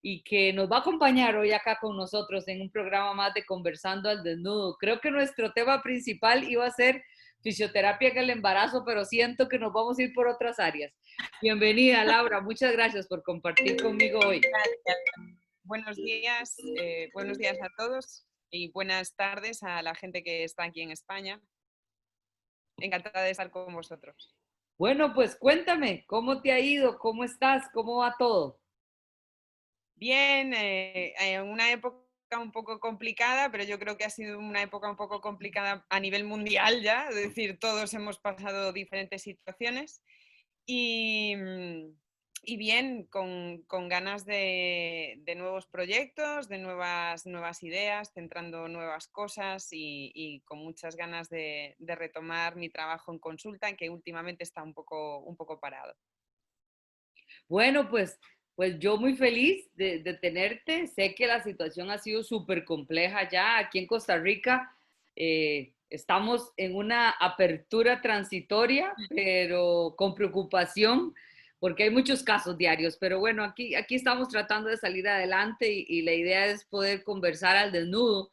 y que nos va a acompañar hoy acá con nosotros en un programa más de Conversando al Desnudo. Creo que nuestro tema principal iba a ser fisioterapia en el embarazo, pero siento que nos vamos a ir por otras áreas. Bienvenida, Laura. Muchas gracias por compartir conmigo hoy. Gracias. Buenos días a todos y buenas tardes a la gente que está aquí en España. Encantada de estar con vosotros. Bueno, pues cuéntame, ¿cómo te ha ido? ¿Cómo estás? ¿Cómo va todo? Bien, en una época un poco complicada, pero yo creo que ha sido una época un poco complicada a nivel mundial ya, es decir, todos hemos pasado diferentes situaciones y, y bien, con ganas de nuevos proyectos, de nuevas ideas, centrando nuevas cosas y con muchas ganas de retomar mi trabajo en consulta, que últimamente está un poco parado. Bueno, pues yo muy feliz de tenerte. Sé que la situación ha sido súper compleja ya. Aquí en Costa Rica estamos en una apertura transitoria, pero con preocupación porque hay muchos casos diarios. Pero bueno, aquí estamos tratando de salir adelante y la idea es poder conversar al desnudo.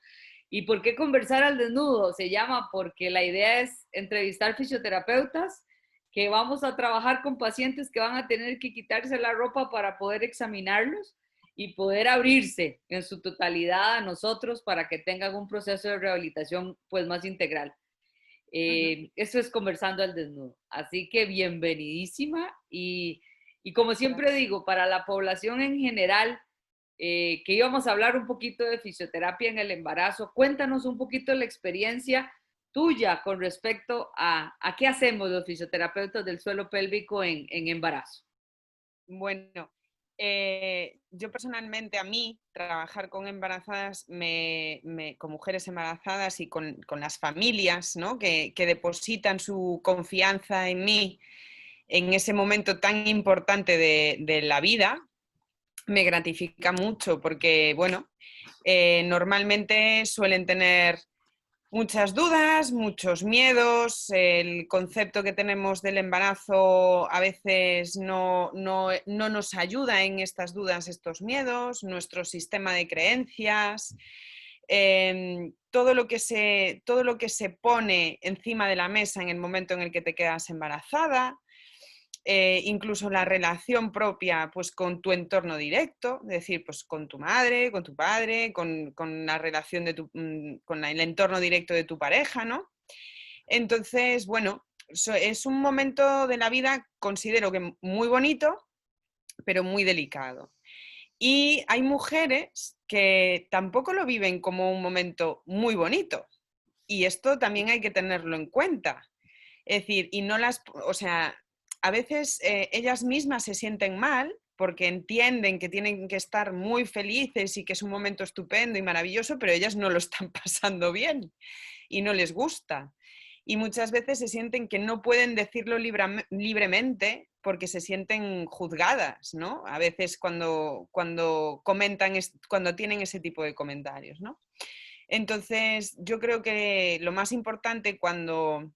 ¿Y por qué conversar al desnudo? Se llama porque la idea es entrevistar fisioterapeutas que vamos a trabajar con pacientes que van a tener que quitarse la ropa para poder examinarlos y poder abrirse en su totalidad a nosotros para que tengan un proceso de rehabilitación pues más integral. Esto es Conversando al Desnudo. Así que bienvenidísima y como siempre Gracias. digo, para la población en general, que íbamos a hablar un poquito de fisioterapia en el embarazo, cuéntanos un poquito la experiencia tuya con respecto a qué hacemos los fisioterapeutas del suelo pélvico en embarazo. Bueno, yo personalmente a mí trabajar con embarazadas, con mujeres embarazadas y con las familias, ¿no? que depositan su confianza en mí en ese momento tan importante de la vida, me gratifica mucho porque, bueno, normalmente suelen tener muchas dudas, muchos miedos, el concepto que tenemos del embarazo a veces no nos ayuda en estas dudas, estos miedos, nuestro sistema de creencias, todo lo que se pone encima de la mesa en el momento en el que te quedas embarazada. Incluso la relación propia pues, con tu entorno directo, es decir, pues, con tu madre, con tu padre, con la relación con el entorno directo de tu pareja, ¿no? Entonces, bueno, es un momento de la vida, considero que muy bonito, pero muy delicado. Y hay mujeres que tampoco lo viven como un momento muy bonito. Y esto también hay que tenerlo en cuenta. Es decir, o sea, a veces ellas mismas se sienten mal porque entienden que tienen que estar muy felices y que es un momento estupendo y maravilloso, pero ellas no lo están pasando bien y no les gusta. Y muchas veces se sienten que no pueden decirlo libremente porque se sienten juzgadas, ¿no? A veces cuando tienen ese tipo de comentarios, ¿no? Entonces, yo creo que lo más importante cuando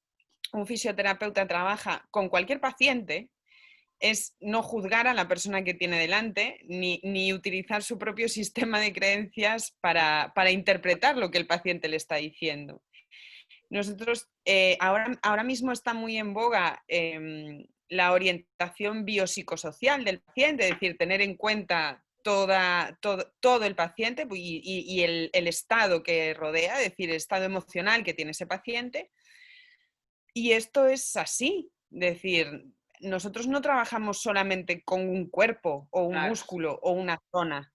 un fisioterapeuta trabaja con cualquier paciente es no juzgar a la persona que tiene delante ni utilizar su propio sistema de creencias para interpretar lo que el paciente le está diciendo. Nosotros, ahora mismo está muy en boga la orientación biopsicosocial del paciente, es decir, tener en cuenta todo el paciente y el estado que rodea, es decir, el estado emocional que tiene ese paciente. Y esto es así, es decir, nosotros no trabajamos solamente con un cuerpo o un Claro. músculo o una zona,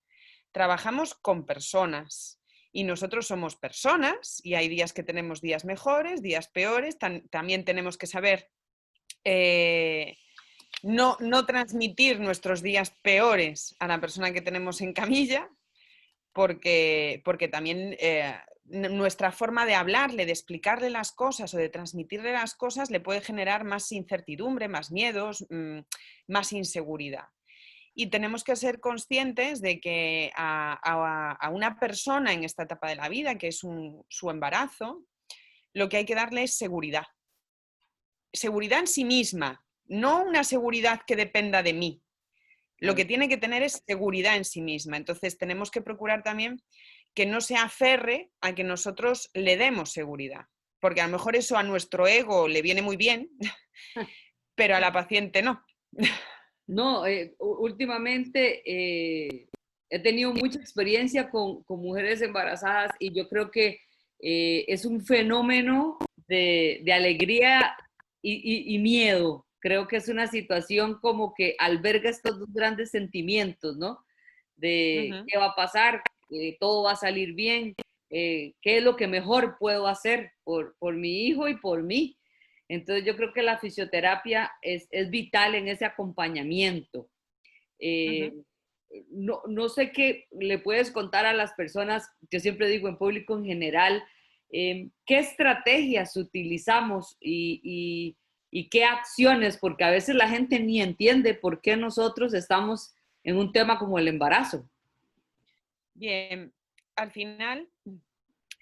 trabajamos con personas y nosotros somos personas y hay días que tenemos días mejores, días peores, también tenemos que saber no transmitir nuestros días peores a la persona que tenemos en camilla porque también nuestra forma de hablarle, de explicarle las cosas o de transmitirle las cosas le puede generar más incertidumbre, más miedos, más inseguridad. Y tenemos que ser conscientes de que a una persona en esta etapa de la vida, que es su embarazo, lo que hay que darle es seguridad. Seguridad en sí misma, no una seguridad que dependa de mí, Lo que tiene que tener es seguridad en sí misma. Entonces tenemos que procurar también que no se aferre a que nosotros le demos seguridad, porque a lo mejor eso a nuestro ego le viene muy bien, pero a la paciente no. No, últimamente he tenido mucha experiencia con mujeres embarazadas y yo creo que es un fenómeno de alegría y miedo. Creo que es una situación como que alberga estos dos grandes sentimientos, ¿no? De Ujú. qué va a pasar, todo va a salir bien, qué es lo que mejor puedo hacer por mi hijo y por mí. Entonces yo creo que la fisioterapia es vital en ese acompañamiento. Eh, Ujú. no sé qué le puedes contar a las personas, yo siempre digo en público en general, qué estrategias utilizamos y qué acciones, porque a veces la gente ni entiende por qué nosotros estamos en un tema como el embarazo. Bien, al final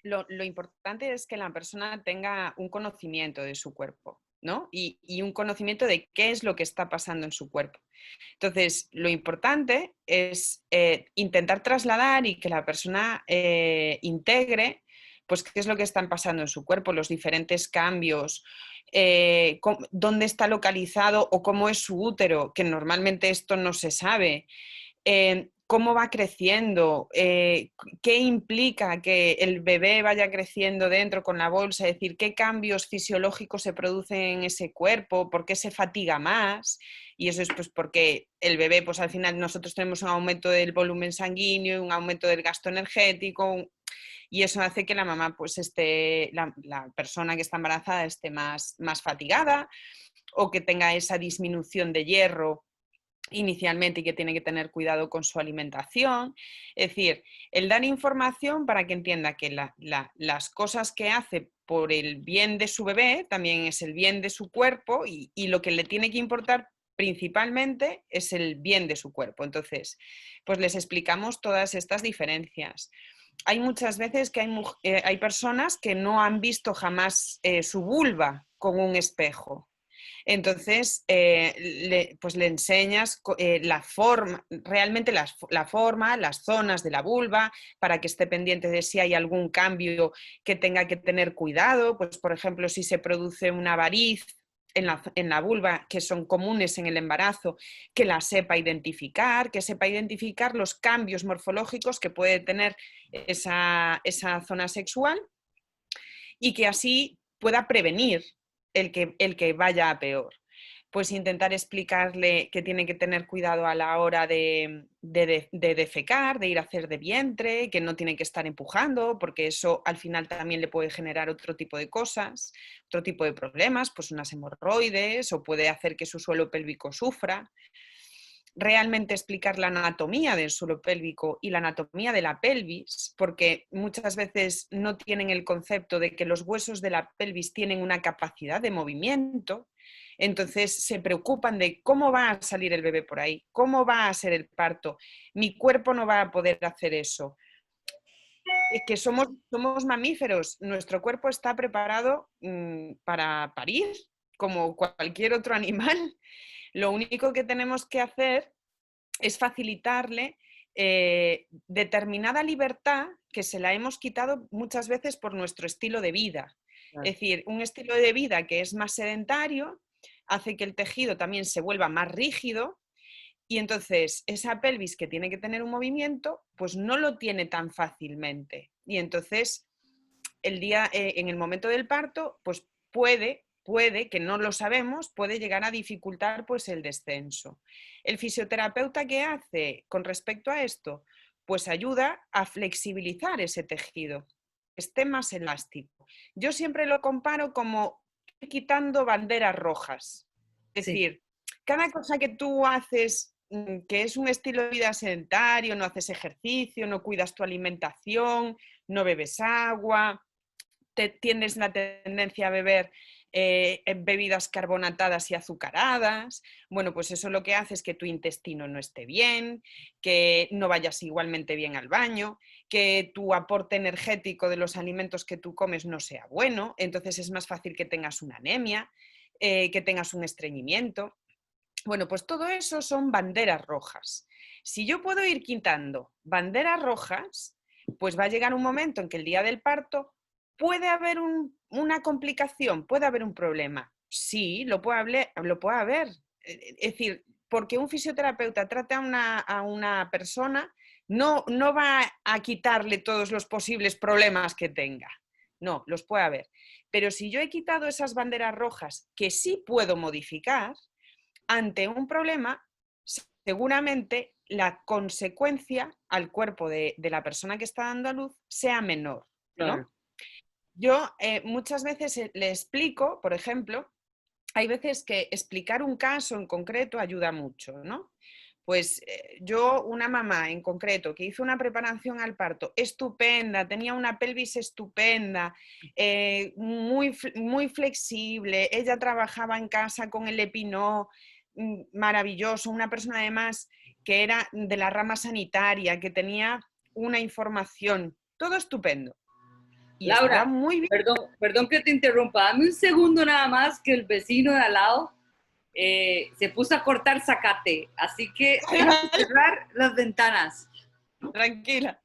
lo importante es que la persona tenga un conocimiento de su cuerpo, ¿no? Y un conocimiento de qué es lo que está pasando en su cuerpo. Entonces, lo importante es intentar trasladar y que la persona integre, pues, qué es lo que están pasando en su cuerpo, los diferentes cambios, dónde está localizado o cómo es su útero, que normalmente esto no se sabe. Cómo va creciendo, qué implica que el bebé vaya creciendo dentro con la bolsa, es decir, qué cambios fisiológicos se producen en ese cuerpo, por qué se fatiga más, y eso es pues porque el bebé, pues al final nosotros tenemos un aumento del volumen sanguíneo, un aumento del gasto energético, y eso hace que la mamá, pues la persona que está embarazada esté más fatigada o que tenga esa disminución de hierro inicialmente y que tiene que tener cuidado con su alimentación. Es decir, el dar información para que entienda que las cosas que hace por el bien de su bebé también es el bien de su cuerpo y lo que le tiene que importar principalmente es el bien de su cuerpo. Entonces, pues les explicamos todas estas diferencias. Hay muchas veces que hay personas que no han visto jamás su vulva con un espejo. Entonces, pues le enseñas la forma, realmente la forma, las zonas de la vulva, para que esté pendiente de si hay algún cambio que tenga que tener cuidado. Pues, por ejemplo, si se produce una variz en la vulva, que son comunes en el embarazo, que que sepa identificar los cambios morfológicos que puede tener esa zona sexual y que así pueda prevenir el que vaya a peor. Pues intentar explicarle que tiene que tener cuidado a la hora de defecar, de ir a hacer de vientre, que no tiene que estar empujando, porque eso al final también le puede generar otro tipo de cosas, otro tipo de problemas, pues unas hemorroides, o puede hacer que su suelo pélvico sufra. Realmente explicar la anatomía del suelo pélvico y la anatomía de la pelvis, porque muchas veces no tienen el concepto de que los huesos de la pelvis tienen una capacidad de movimiento, entonces se preocupan de cómo va a salir el bebé por ahí, cómo va a ser el parto, mi cuerpo no va a poder hacer eso. Es que somos mamíferos, nuestro cuerpo está preparado para parir como cualquier otro animal. Lo único que tenemos que hacer es facilitarle determinada libertad que se la hemos quitado muchas veces por nuestro estilo de vida. Claro. Es decir, un estilo de vida que es más sedentario hace que el tejido también se vuelva más rígido y entonces esa pelvis que tiene que tener un movimiento, pues no lo tiene tan fácilmente. Y entonces en el momento del parto, pues puede, que no lo sabemos, puede llegar a dificultar pues el descenso. El fisioterapeuta, ¿qué hace con respecto a esto? Pues ayuda a flexibilizar ese tejido, que esté más elástico. Yo siempre lo comparo como quitando banderas rojas. Es Sí. decir, cada cosa que tú haces que es un estilo de vida sedentario, no haces ejercicio, no cuidas tu alimentación, no bebes agua, tienes la tendencia a beber bebidas carbonatadas y azucaradas, bueno, pues eso lo que hace es que tu intestino no esté bien, que no vayas igualmente bien al baño, que tu aporte energético de los alimentos que tú comes no sea bueno, entonces es más fácil que tengas una anemia, que tengas un estreñimiento. Bueno, pues todo eso son banderas rojas. Si yo puedo ir quitando banderas rojas, pues va a llegar un momento en que el día del parto puede haber una complicación, puede haber un problema. Sí, lo puede haber. Es decir, porque un fisioterapeuta trate a una persona, no va a quitarle todos los posibles problemas que tenga. No, los puede haber. Pero si yo he quitado esas banderas rojas que sí puedo modificar, ante un problema, seguramente la consecuencia al cuerpo de la persona que está dando a luz sea menor, Claro. ¿no? Yo muchas veces le explico, por ejemplo, hay veces que explicar un caso en concreto ayuda mucho, ¿no? Pues yo, una mamá en concreto, que hizo una preparación al parto estupenda, tenía una pelvis estupenda, muy flexible, ella trabajaba en casa con el Epinó, maravilloso, una persona además que era de la rama sanitaria, que tenía una información, todo estupendo. Y estaba Laura, muy bien. perdón que te interrumpa, dame un segundo nada más que el vecino de al lado se puso a cortar zacate, así que déjame cerrar las ventanas. Tranquila.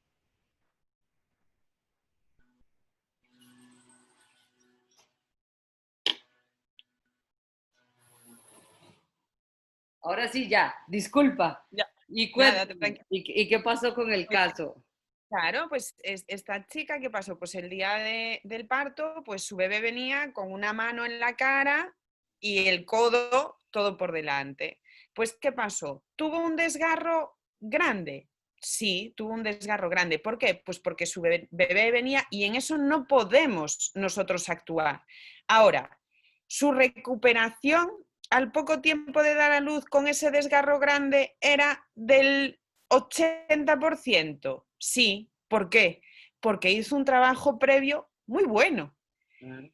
Ahora sí, ya, disculpa. Ya. Y Nada, cuéntame, tranquila. ¿y qué pasó con el Pues, caso? claro, pues esta chica, ¿qué pasó? Pues el día del parto, pues su bebé venía con una mano en la cara y el codo todo por delante. Pues, ¿qué pasó? ¿Tuvo un desgarro grande? Sí, tuvo un desgarro grande. ¿Por qué? Pues porque su bebé venía y en eso no podemos nosotros actuar. Ahora, su recuperación al poco tiempo de dar a luz con ese desgarro grande era del 80%. Sí, ¿por qué? Porque hizo un trabajo previo muy bueno.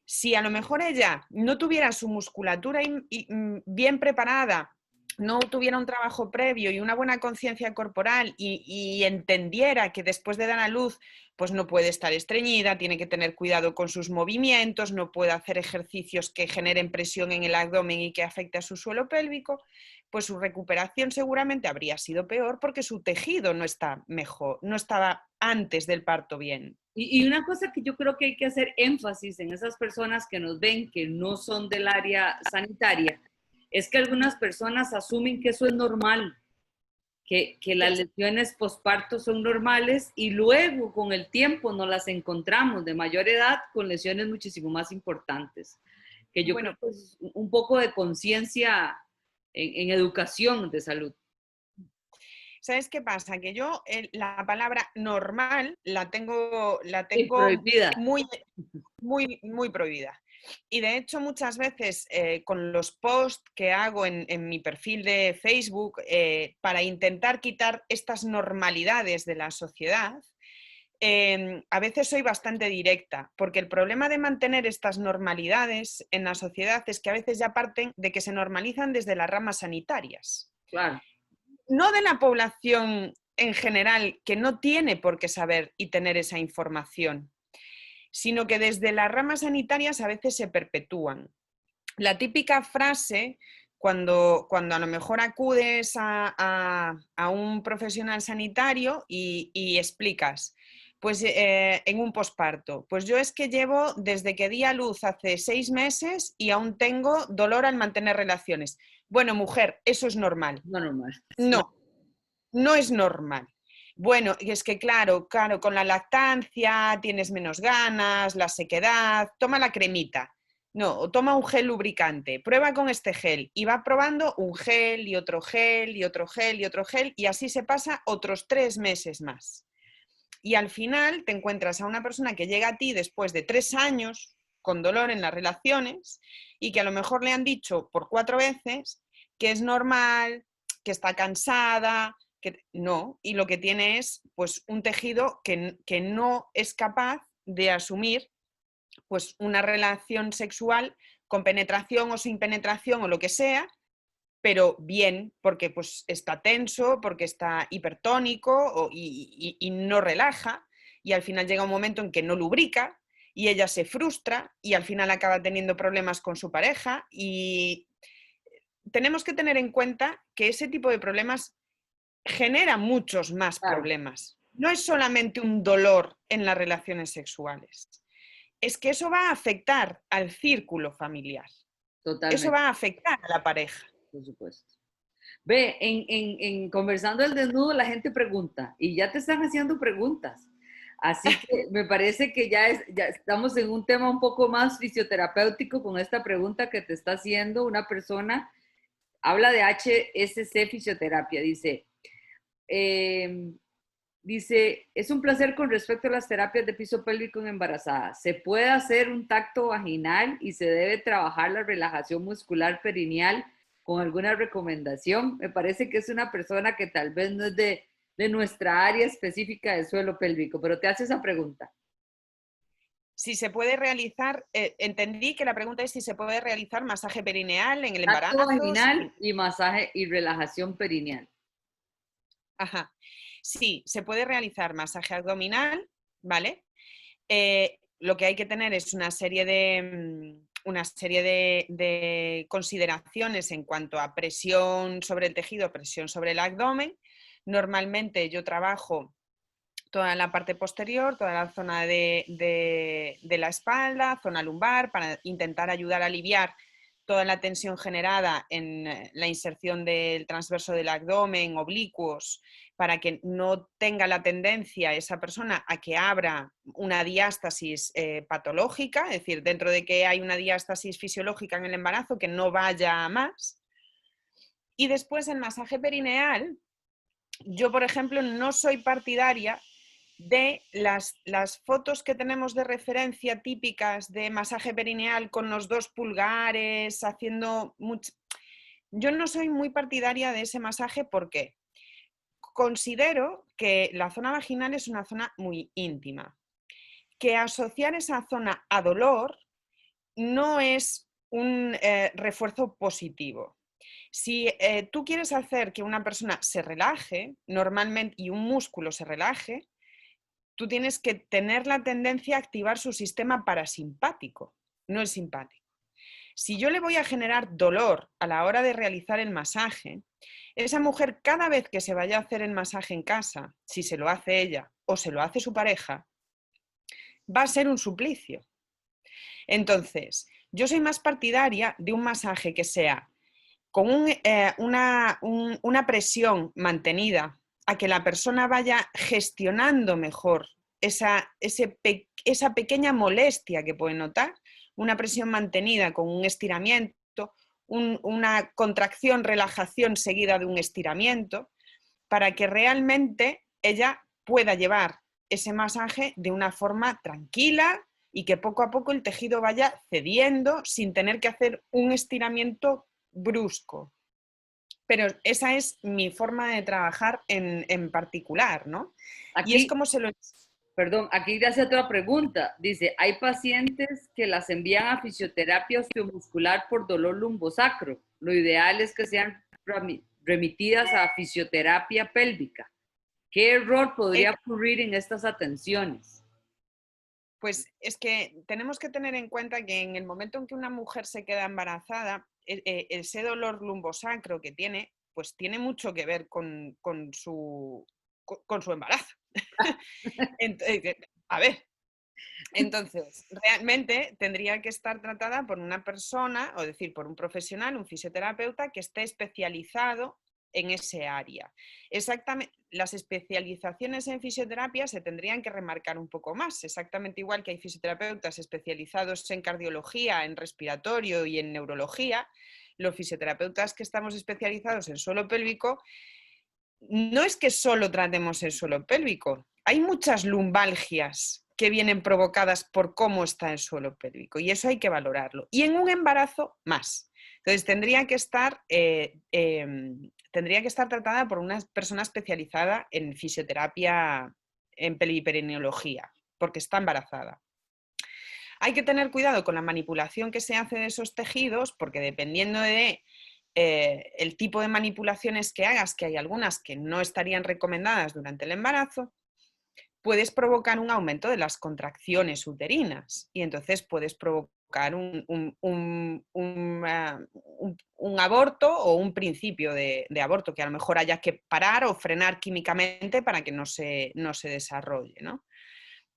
Si a lo mejor ella no tuviera su musculatura bien preparada, no tuviera un trabajo previo y una buena conciencia corporal y entendiera que después de dar a luz pues no puede estar estreñida, tiene que tener cuidado con sus movimientos, no puede hacer ejercicios que generen presión en el abdomen y que afecte a su suelo pélvico, pues su recuperación seguramente habría sido peor porque su tejido no está mejor, no estaba antes del parto bien. Y una cosa que yo creo que hay que hacer énfasis en esas personas que nos ven, que no son del área sanitaria, es que algunas personas asumen que eso es normal, que las lesiones postparto son normales y luego con el tiempo nos las encontramos de mayor edad con lesiones muchísimo más importantes. Que yo creo Bueno, que es un poco de conciencia en educación de salud. ¿sabes qué pasa? Que yo la palabra normal la Sí, tengo prohibida. muy prohibida. Y de hecho muchas veces con los posts que hago en mi perfil de Facebook para intentar quitar estas normalidades de la sociedad, a veces soy bastante directa, porque el problema de mantener estas normalidades en la sociedad es que a veces ya parten de que se normalizan desde las ramas sanitarias, Claro. no de la población en general, que no tiene por qué saber y tener esa información, sino que desde las ramas sanitarias a veces se perpetúan. La típica frase, cuando a lo mejor acudes a un profesional sanitario y explicas, pues en un posparto, pues yo es que llevo desde que di a luz hace 6 meses y aún tengo dolor al mantener relaciones. Bueno, mujer, eso es normal. No normal. Sí. No, no es normal. Bueno, y es que claro, con la lactancia tienes menos ganas, la sequedad, toma la cremita. No, toma un gel lubricante, prueba con este gel y va probando un gel y otro gel y otro gel y otro gel y así se pasa otros 3 meses más. Y al final te encuentras a una persona que llega a ti después de 3 años con dolor en las relaciones y que a lo mejor le han dicho por 4 veces que es normal, que está cansada, que no, y lo que tiene es pues un tejido que no es capaz de asumir pues una relación sexual con penetración o sin penetración o lo que sea, pero bien, porque pues está tenso, porque está hipertónico y no relaja, y al final llega un momento en que no lubrica y ella se frustra y al final acaba teniendo problemas con su pareja y tenemos que tener en cuenta que ese tipo de problemas genera muchos más Claro, problemas. No es solamente un dolor en las relaciones sexuales, es que eso va a afectar al círculo familiar, eso totalmente, va a afectar a la pareja. por supuesto. Ve, en Conversando el Desnudo la gente pregunta y ya te están haciendo preguntas. Así que me parece que ya estamos en un tema un poco más fisioterapéutico con esta pregunta que te está haciendo una persona. Habla de HSC Fisioterapia. Eh, dice, es un placer con respecto a las terapias de piso pélvico en embarazadas. ¿Se puede hacer un tacto vaginal y se debe trabajar la relajación muscular perineal con alguna recomendación? Me parece que es una persona que tal vez no es de nuestra área específica del suelo pélvico, pero te hace esa pregunta. Si se puede realizar, entendí que la pregunta es si se puede realizar masaje perineal en el Tacto embarazo. vaginal y masaje y relajación perineal. Ajá. Sí, se puede realizar masaje abdominal, ¿vale? Lo que hay que tener es una serie de consideraciones en cuanto a presión sobre el tejido, presión sobre el abdomen. Normalmente yo trabajo toda la parte posterior, toda la zona de la espalda, zona lumbar, para intentar ayudar a aliviar toda la tensión generada en la inserción del transverso del abdomen, oblicuos, para que no tenga la tendencia esa persona a que abra una diástasis patológica, es decir, dentro de que hay una diástasis fisiológica en el embarazo, que no vaya a más. Y después el masaje perineal, yo por ejemplo no soy partidaria de las fotos que tenemos de referencia típicas de masaje perineal con los 2 pulgares, haciendo mucho. Yo no soy muy partidaria de ese masaje porque considero que la zona vaginal es una zona muy íntima, que asociar esa zona a dolor no es un refuerzo positivo. Si tú quieres hacer que una persona se relaje normalmente y un músculo se relaje, tú tienes que tener la tendencia a activar su sistema parasimpático, no el simpático. Si yo le voy a generar dolor a la hora de realizar el masaje, esa mujer cada vez que se vaya a hacer el masaje en casa, si se lo hace ella o se lo hace su pareja, va a ser un suplicio. Entonces, yo soy más partidaria de un masaje que sea con una presión mantenida, a que la persona vaya gestionando mejor esa pequeña molestia que puede notar, una presión mantenida con un estiramiento, una contracción, relajación seguida de un estiramiento, para que realmente ella pueda llevar ese masaje de una forma tranquila y que poco a poco el tejido vaya cediendo sin tener que hacer un estiramiento brusco. Pero esa es mi forma de trabajar en particular, ¿no? Y es Aquí, como se lo... perdón, aquí te hace otra pregunta. Dice, hay pacientes que las envían a fisioterapia osteomuscular por dolor lumbosacro. Lo ideal es que sean remitidas a fisioterapia pélvica. ¿Qué error podría ocurrir en estas atenciones? Pues es que tenemos que tener en cuenta que en el momento en que una mujer se queda embarazada, ese dolor lumbosacro que tiene, pues tiene mucho que ver con su embarazo. A ver, entonces, realmente tendría que estar tratada por una persona, o decir, por un profesional, un fisioterapeuta que esté especializado en ese área. Exactamente, las especializaciones en fisioterapia se tendrían que remarcar un poco más, exactamente igual que hay fisioterapeutas especializados en cardiología, en respiratorio y en neurología. Los fisioterapeutas que estamos especializados en suelo pélvico, no es que solo tratemos el suelo pélvico, hay muchas lumbalgias que vienen provocadas por cómo está el suelo pélvico y eso hay que valorarlo. Y en un embarazo más. Entonces tendría que estar tratada por una persona especializada en fisioterapia, en peliperineología, porque está embarazada. Hay que tener cuidado con la manipulación que se hace de esos tejidos, porque dependiendo de el tipo de manipulaciones que hagas, que hay algunas que no estarían recomendadas durante el embarazo, puedes provocar un aumento de las contracciones uterinas y entonces puedes provocar provocar un aborto o un principio de aborto, que a lo mejor haya que parar o frenar químicamente para que no se desarrolle, ¿no?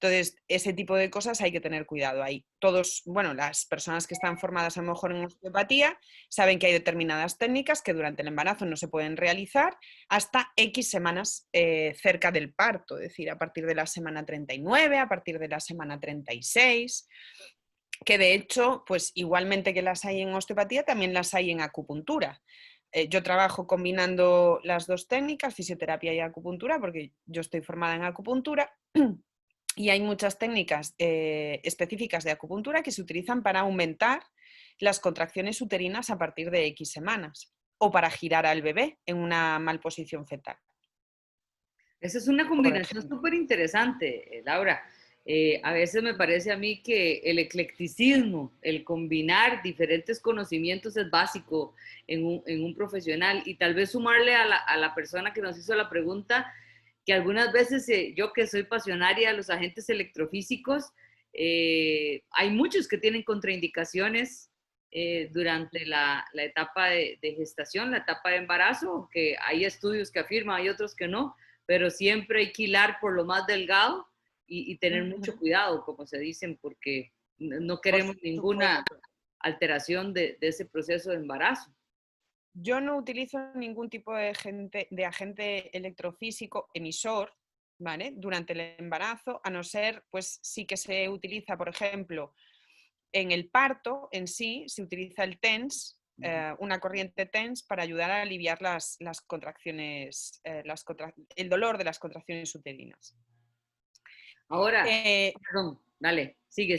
Entonces, ese tipo de cosas hay que tener cuidado ahí. Todos, bueno, las personas que están formadas a lo mejor en osteopatía saben que hay determinadas técnicas que durante el embarazo no se pueden realizar hasta X semanas cerca del parto, es decir, a partir de la semana 39, a partir de la semana 36, que de hecho, pues igualmente que las hay en osteopatía, también las hay en acupuntura. Yo trabajo combinando las dos técnicas, fisioterapia y acupuntura, porque yo estoy formada en acupuntura. Y hay muchas técnicas específicas de acupuntura que se utilizan para aumentar las contracciones uterinas a partir de X semanas o para girar al bebé en una malposición fetal. Esa es una combinación súper interesante, Laura. A veces me parece a mí que el eclecticismo, el combinar diferentes conocimientos es básico en un profesional, y tal vez sumarle a la persona que nos hizo la pregunta, que algunas veces yo que soy pasionaria de los agentes electrofísicos, hay muchos que tienen contraindicaciones durante la etapa de gestación, la etapa de embarazo, que hay estudios que afirman, hay otros que no, pero siempre hay que hilar por lo más delgado y tener mucho cuidado, como se dicen, porque no queremos ninguna alteración de ese proceso de embarazo. Yo no utilizo ningún tipo de agente electrofísico emisor, ¿vale? Durante el embarazo, a no ser, pues sí que se utiliza, por ejemplo, en el parto en sí, se utiliza el TENS, una corriente TENS para ayudar a aliviar las contracciones, el dolor de las contracciones uterinas. Ahora, perdón, dale, sigue.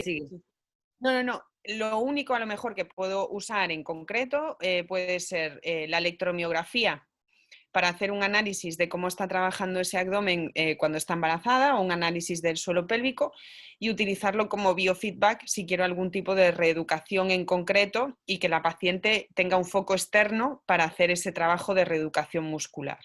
No. Lo único a lo mejor que puedo usar en concreto puede ser la electromiografía para hacer un análisis de cómo está trabajando ese abdomen cuando está embarazada, o un análisis del suelo pélvico, y utilizarlo como biofeedback si quiero algún tipo de reeducación en concreto y que la paciente tenga un foco externo para hacer ese trabajo de reeducación muscular.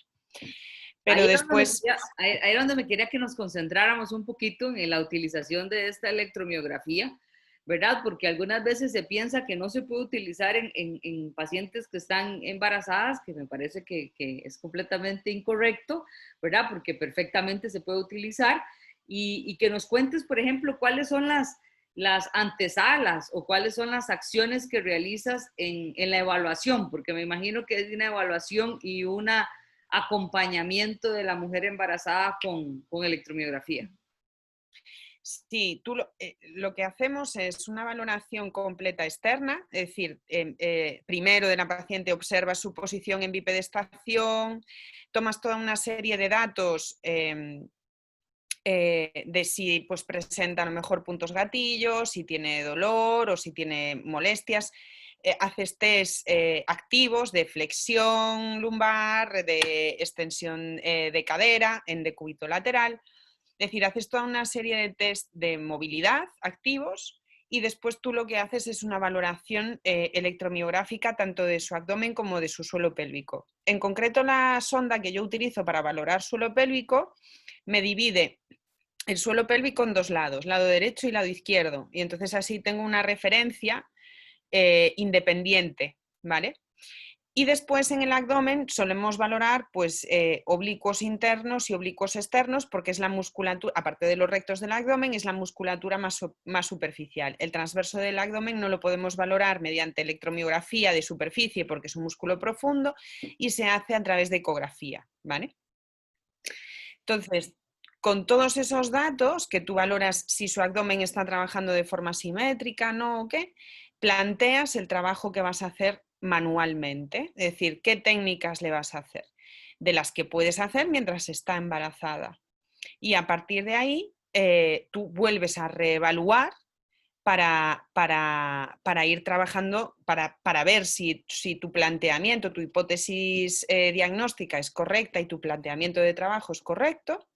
Pero después... Ahí es donde me quería que nos concentráramos un poquito en la utilización de esta electromiografía, ¿verdad? Porque algunas veces se piensa que no se puede utilizar en pacientes que están embarazadas, que me parece que es completamente incorrecto, ¿verdad? Porque perfectamente se puede utilizar, y que nos cuentes, por ejemplo, cuáles son las antesalas o cuáles son las acciones que realizas en la evaluación, porque me imagino que es una evaluación y una acompañamiento de la mujer embarazada con electromiografía. Sí, lo que hacemos es una valoración completa externa, es decir, primero de la paciente observas su posición en bipedestación, tomas toda una serie de datos de si pues, presenta a lo mejor puntos gatillos, si tiene dolor o si tiene molestias. Haces test activos de flexión lumbar, de extensión de cadera, en decúbito lateral. Es decir, haces toda una serie de test de movilidad activos y después tú lo que haces es una valoración electromiográfica tanto de su abdomen como de su suelo pélvico. En concreto, la sonda que yo utilizo para valorar suelo pélvico me divide el suelo pélvico en dos lados, lado derecho y lado izquierdo. Y entonces así tengo una referencia independiente, ¿vale? Y después en el abdomen solemos valorar pues, oblicuos internos y oblicuos externos, porque es la musculatura, aparte de los rectos del abdomen, es la musculatura más superficial. El transverso del abdomen no lo podemos valorar mediante electromiografía de superficie porque es un músculo profundo y se hace a través de ecografía, ¿vale? Entonces, con todos esos datos que tú valoras si su abdomen está trabajando de forma simétrica, no o qué, planteas el trabajo que vas a hacer manualmente, es decir, qué técnicas le vas a hacer, de las que puedes hacer mientras está embarazada. Y a partir de ahí, tú vuelves a reevaluar para ir trabajando, para ver si tu planteamiento, tu hipótesis diagnóstica es correcta y tu planteamiento de trabajo es correcto,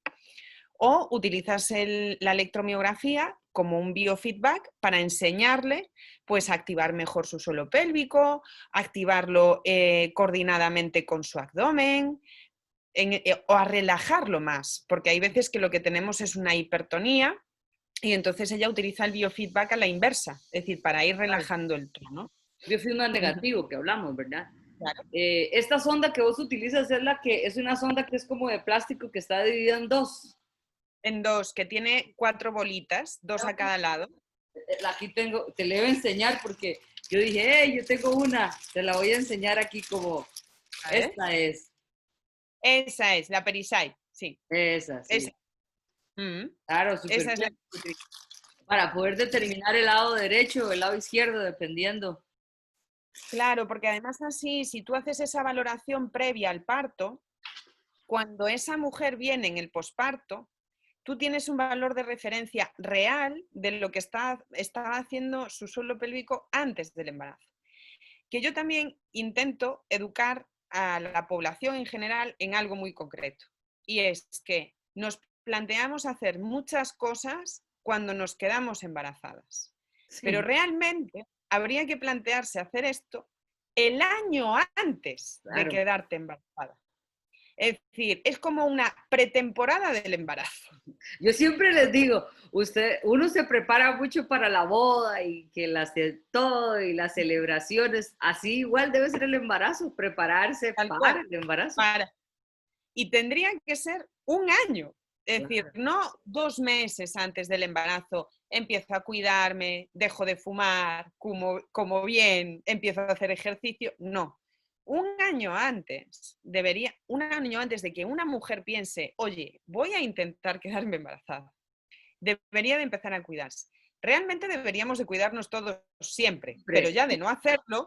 o utilizas la electromiografía como un biofeedback para enseñarle pues, a activar mejor su suelo pélvico, activarlo coordinadamente con su abdomen o a relajarlo más, porque hay veces que lo que tenemos es una hipertonía Y entonces ella utiliza el biofeedback a la inversa, es decir, para ir relajando el tono. Biofeedback negativo que hablamos, ¿verdad? Claro. Esta sonda que vos utilizas es la que es una sonda que es como de plástico que está dividida en dos. En dos, que tiene 4 bolitas, 2 a cada lado. Aquí tengo, te la voy a enseñar porque yo dije, hey, yo tengo una, te la voy a enseñar aquí como, esta es. Esa es, la Perisite, sí. Esa, sí. Esa. Claro, súper Esa es la... para poder determinar el lado derecho o el lado izquierdo, dependiendo. Claro, porque además así, si tú haces esa valoración previa al parto, cuando esa mujer viene en el posparto, tú tienes un valor de referencia real de lo que estaba haciendo su suelo pélvico antes del embarazo. Que yo también intento educar a la población en general en algo muy concreto. Y es que nos planteamos hacer muchas cosas cuando nos quedamos embarazadas. Sí. Pero realmente habría que plantearse hacer esto el año antes de quedarte embarazada. Es decir, es como una pretemporada del embarazo. Yo siempre les digo, uno se prepara mucho para la boda y que todo y las celebraciones, así igual debe ser el embarazo, prepararse para el embarazo. Y tendría que ser un año, es decir, no 2 meses antes del embarazo, empiezo a cuidarme, dejo de fumar, como bien, empiezo a hacer ejercicio, no. Un año antes de que una mujer piense, oye, voy a intentar quedarme embarazada, debería de empezar a cuidarse. Realmente deberíamos de cuidarnos todos siempre, pero ya de no hacerlo,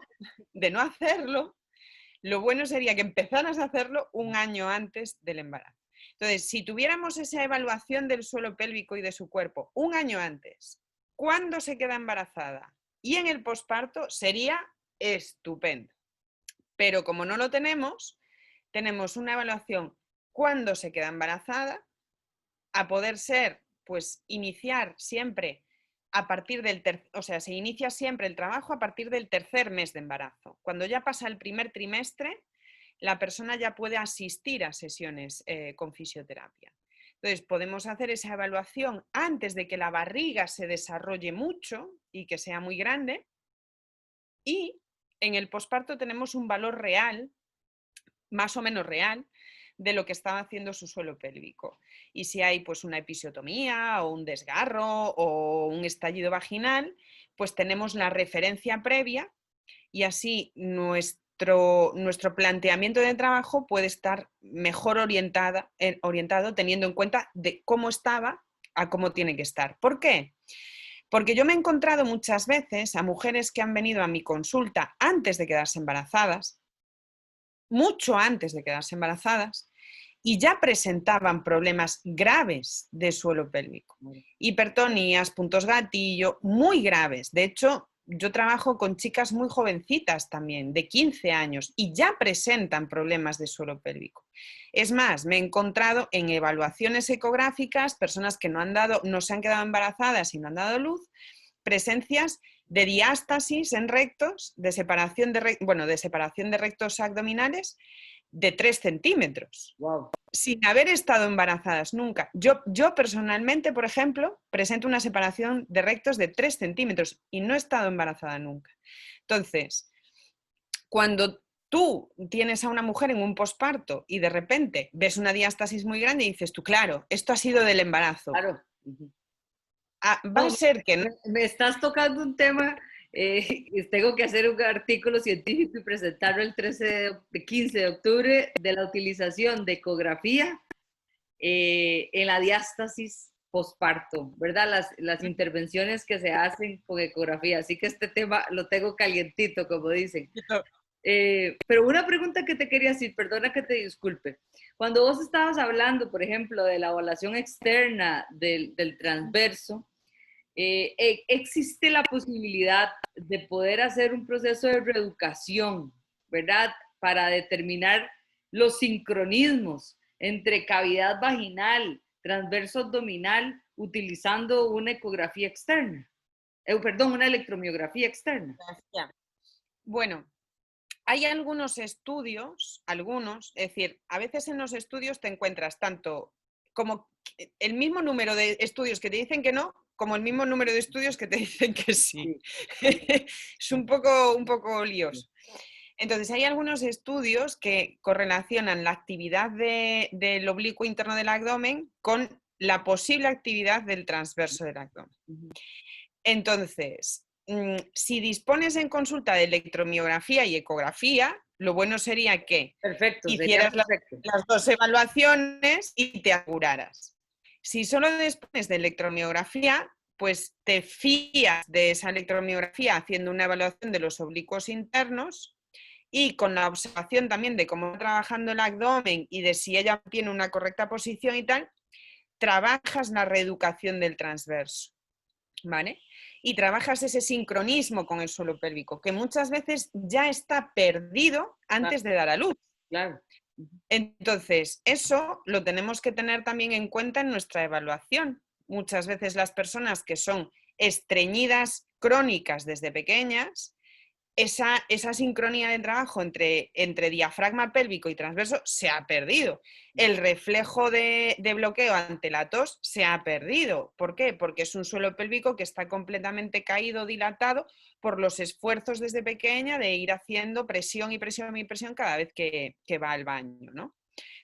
lo bueno sería que empezaras a hacerlo un año antes del embarazo. Entonces, si tuviéramos esa evaluación del suelo pélvico y de su cuerpo un año antes, cuando se queda embarazada y en el posparto, sería estupendo. Pero como no lo tenemos una evaluación cuando se queda embarazada, a poder ser, pues, iniciar siempre a partir del se inicia siempre el trabajo a partir del 3er mes de embarazo. Cuando ya pasa el primer trimestre, la persona ya puede asistir a sesiones con fisioterapia. Entonces, podemos hacer esa evaluación antes de que la barriga se desarrolle mucho y que sea muy grande. Y en el posparto tenemos un valor real, más o menos real, de lo que estaba haciendo su suelo pélvico. Y si hay pues una episiotomía o un desgarro o un estallido vaginal, pues tenemos la referencia previa y así nuestro planteamiento de trabajo puede estar mejor orientado teniendo en cuenta de cómo estaba a cómo tiene que estar. ¿Por qué? Porque yo me he encontrado muchas veces a mujeres que han venido a mi consulta antes de quedarse embarazadas, mucho antes de quedarse embarazadas, y ya presentaban problemas graves de suelo pélvico. Hipertonías, puntos gatillo, muy graves. De hecho, yo trabajo con chicas muy jovencitas también, de 15 años, y ya presentan problemas de suelo pélvico. Es más, me he encontrado en evaluaciones ecográficas, personas que no se han quedado embarazadas y no han dado luz, presencias de diástasis en rectos, de separación de rectos abdominales de 3 centímetros. Wow. Sin haber estado embarazadas nunca. Yo personalmente, por ejemplo, presento una separación de rectos de 3 centímetros y no he estado embarazada nunca. Entonces, cuando tú tienes a una mujer en un posparto y de repente ves una diástasis muy grande y dices tú, claro, esto ha sido del embarazo. Claro. Va a ser que no. Me estás tocando un tema, tengo que hacer un artículo científico y presentarlo el 15 de octubre de la utilización de ecografía en la diástasis posparto, ¿verdad? Las intervenciones que se hacen con ecografía. Así que este tema lo tengo calientito, como dicen. Pero una pregunta que te quería decir, perdona que te disculpe. Cuando vos estabas hablando, por ejemplo, de la evaluación externa del transverso, existe la posibilidad de poder hacer un proceso de reeducación, ¿verdad? Para determinar los sincronismos entre cavidad vaginal, transverso abdominal, utilizando una ecografía externa. Una electromiografía externa. Bueno, hay algunos estudios, es decir, a veces en los estudios te encuentras tanto como el mismo número de estudios que te dicen que no, como el mismo número de estudios que te dicen que sí. Sí. Es un poco lioso. Entonces, hay algunos estudios que correlacionan la actividad del oblicuo interno del abdomen con la posible actividad del transverso del abdomen. Ujú. Entonces, si dispones en consulta de electromiografía y ecografía, lo bueno sería que Perfecto, sería hicieras perfecto. las dos evaluaciones y te aseguraras. Si solo dispones de electromiografía, pues te fías de esa electromiografía haciendo una evaluación de los oblicuos internos y con la observación también de cómo va trabajando el abdomen y de si ella tiene una correcta posición y tal, trabajas la reeducación del transverso, ¿vale? Y trabajas ese sincronismo con el suelo pélvico, que muchas veces ya está perdido Claro, antes de dar a luz. claro. Entonces, eso lo tenemos que tener también en cuenta en nuestra evaluación. Muchas veces las personas que son estreñidas crónicas desde pequeñas, esa sincronía de trabajo entre diafragma pélvico y transverso se ha perdido. El reflejo de bloqueo ante la tos se ha perdido. ¿Por qué? Porque es un suelo pélvico que está completamente caído, dilatado por los esfuerzos desde pequeña de ir haciendo presión y presión y presión cada vez que va al baño, ¿no?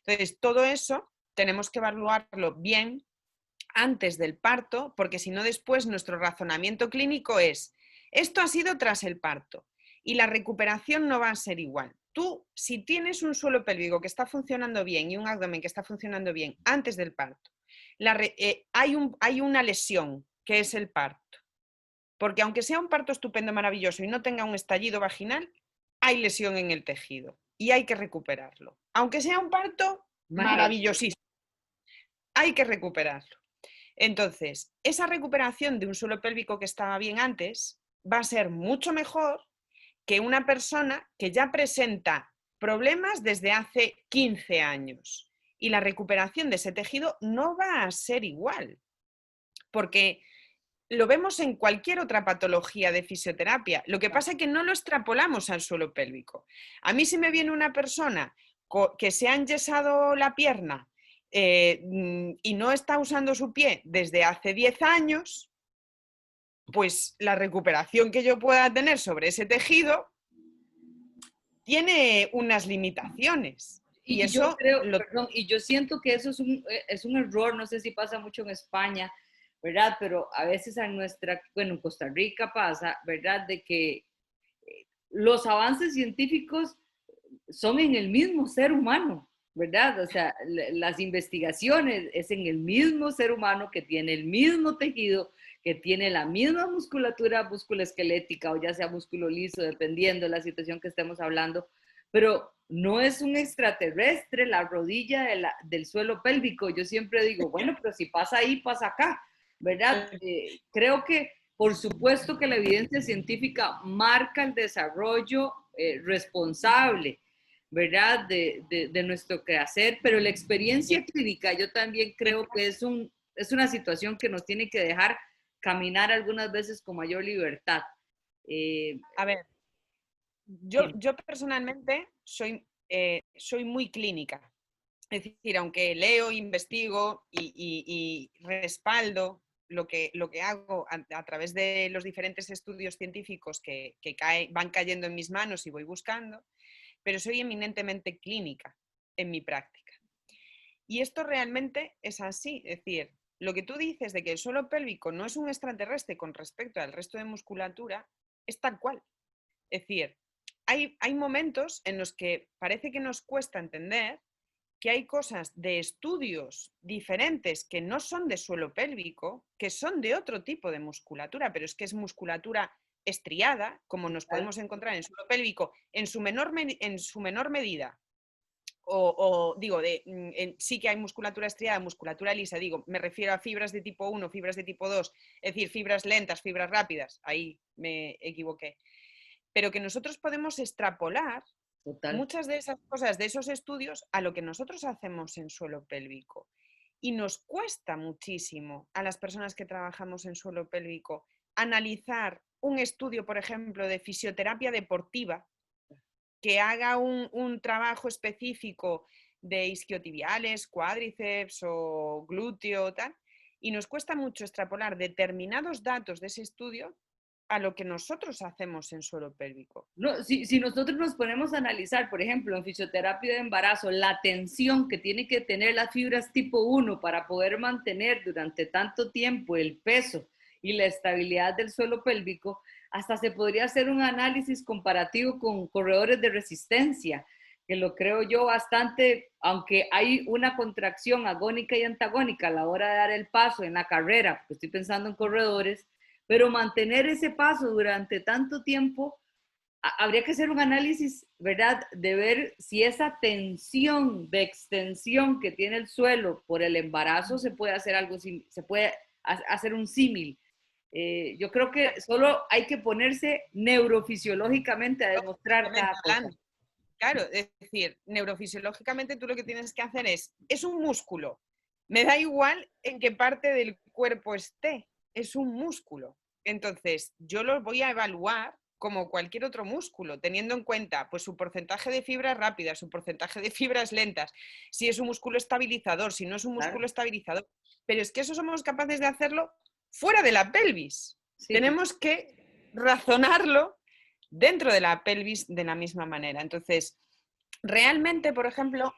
Entonces, todo eso tenemos que evaluarlo bien antes del parto, porque si no después nuestro razonamiento clínico es, esto ha sido tras el parto y la recuperación no va a ser igual. Tú, si tienes un suelo pélvico que está funcionando bien y un abdomen que está funcionando bien antes del parto, hay una lesión que es el parto. Porque aunque sea un parto estupendo, maravilloso y no tenga un estallido vaginal, hay lesión en el tejido y hay que recuperarlo. Aunque sea un parto maravillosísimo, hay que recuperarlo. Entonces, esa recuperación de un suelo pélvico que estaba bien antes va a ser mucho mejor que una persona que ya presenta problemas desde hace 15 años. Y la recuperación de ese tejido no va a ser igual, porque lo vemos en cualquier otra patología de fisioterapia. Lo que pasa es que no lo extrapolamos al suelo pélvico. A mí si me viene una persona que se ha enyesado la pierna y no está usando su pie desde hace 10 años, pues la recuperación que yo pueda tener sobre ese tejido tiene unas limitaciones. Y Y yo eso creo, lo... perdón, y yo siento que eso es un error, no sé si pasa mucho en España, ¿verdad? Pero a veces en nuestra, bueno, en Costa Rica pasa, ¿verdad? De que los avances científicos son en el mismo ser humano, ¿verdad? O sea, las investigaciones es en el mismo ser humano que tiene el mismo tejido, que tiene la misma musculatura musculoesquelética o ya sea músculo liso, dependiendo de la situación que estemos hablando, pero no es un extraterrestre la rodilla del suelo pélvico. Yo siempre digo, bueno, pero si pasa ahí, pasa acá, ¿verdad? Creo que por supuesto que la evidencia científica marca el desarrollo responsable, ¿verdad? De nuestro quehacer, pero la experiencia clínica yo también creo que es una situación que nos tiene que dejar caminar algunas veces con mayor libertad. A ver, yo personalmente soy muy clínica. Es decir, aunque leo, investigo y respaldo lo que hago a través de los diferentes estudios científicos que van cayendo en mis manos y voy buscando, pero soy eminentemente clínica en mi práctica. Y esto realmente es así. Es decir, lo que tú dices de que el suelo pélvico no es un extraterrestre con respecto al resto de musculatura es tal cual. Es decir, hay momentos en los que parece que nos cuesta entender que hay cosas de estudios diferentes que no son de suelo pélvico, que son de otro tipo de musculatura, pero es que es musculatura estriada, como nos podemos encontrar en el suelo pélvico, en su menor medida. Digo, sí que hay musculatura estriada, musculatura lisa, digo, me refiero a fibras de tipo 1, fibras de tipo 2, es decir, fibras lentas, fibras rápidas, ahí me equivoqué. Pero que nosotros podemos extrapolar Total. muchas de esas cosas, de esos estudios, a lo que nosotros hacemos en suelo pélvico. Y nos cuesta muchísimo a las personas que trabajamos en suelo pélvico analizar un estudio, por ejemplo, de fisioterapia deportiva, que haga un trabajo específico de isquiotibiales, cuádriceps o glúteo, tal, y nos cuesta mucho extrapolar determinados datos de ese estudio a lo que nosotros hacemos en suelo pélvico. No, si nosotros nos ponemos a analizar, por ejemplo, en fisioterapia de embarazo, la tensión que tiene que tener las fibras tipo 1 para poder mantener durante tanto tiempo el peso y la estabilidad del suelo pélvico, hasta se podría hacer un análisis comparativo con corredores de resistencia, que lo creo yo bastante, aunque hay una contracción agónica y antagónica a la hora de dar el paso en la carrera, porque estoy pensando en corredores, pero mantener ese paso durante tanto tiempo, habría que hacer un análisis, ¿verdad? De ver si esa tensión de extensión que tiene el suelo por el embarazo se puede hacer algo, se puede hacer un símil. Yo creo que solo hay que ponerse neurofisiológicamente a demostrar cada cosa. Claro, es decir, neurofisiológicamente tú lo que tienes que hacer es un músculo. Me da igual en qué parte del cuerpo esté, es un músculo. Entonces, yo lo voy a evaluar como cualquier otro músculo, teniendo en cuenta pues, su porcentaje de fibras rápidas, su porcentaje de fibras lentas, si es un músculo estabilizador, si no es un músculo estabilizador. Pero es que eso somos capaces de hacerlo fuera de la pelvis. Sí. Tenemos que razonarlo dentro de la pelvis de la misma manera. Entonces, realmente, por ejemplo,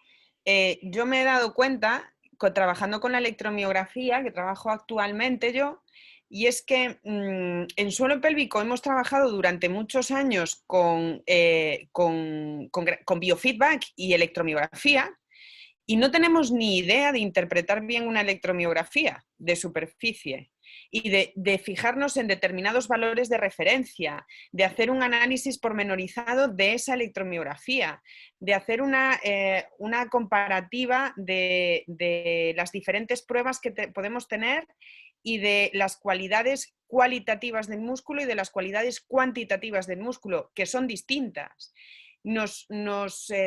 yo me he dado cuenta, trabajando con la electromiografía, que trabajo actualmente yo, y es que en suelo pélvico hemos trabajado durante muchos años con biofeedback y electromiografía, y no tenemos ni idea de interpretar bien una electromiografía de superficie y de fijarnos en determinados valores de referencia, de hacer un análisis pormenorizado de esa electromiografía, de hacer una comparativa de las diferentes pruebas que podemos tener y de las cualidades cualitativas del músculo y de las cualidades cuantitativas del músculo, que son distintas. Nos